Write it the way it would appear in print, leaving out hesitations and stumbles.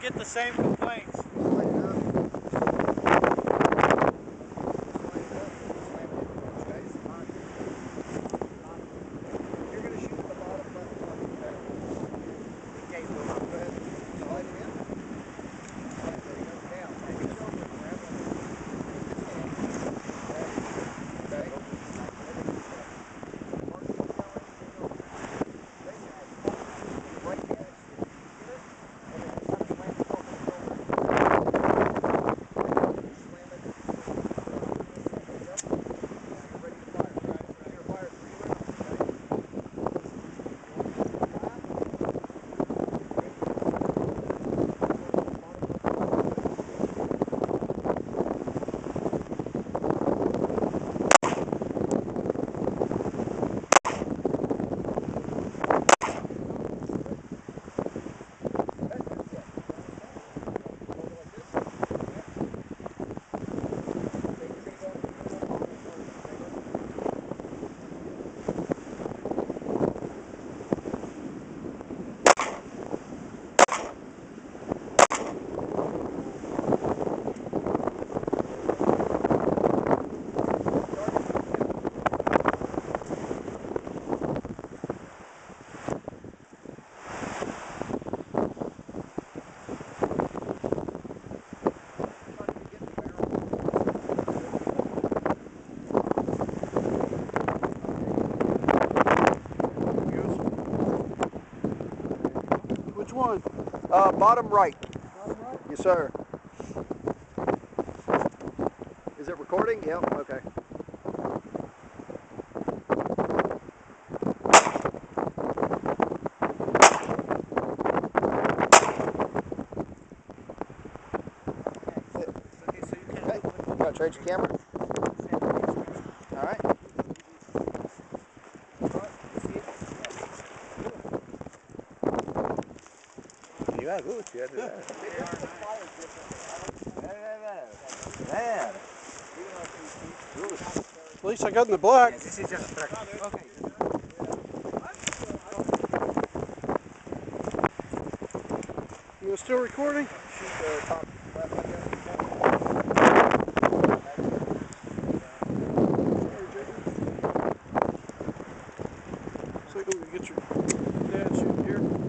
get the same complaints. Which one? Bottom right. Bottom right? Yes, sir. Is it recording? Yep, okay. Okay, you want to trade your camera? All right. Yeah, good. Yeah, do that. Man. At least I got in the black. Yeah, this is just a track. Okay. You still recording? Shoot the top left, I guess. So you can get your dad shooting here.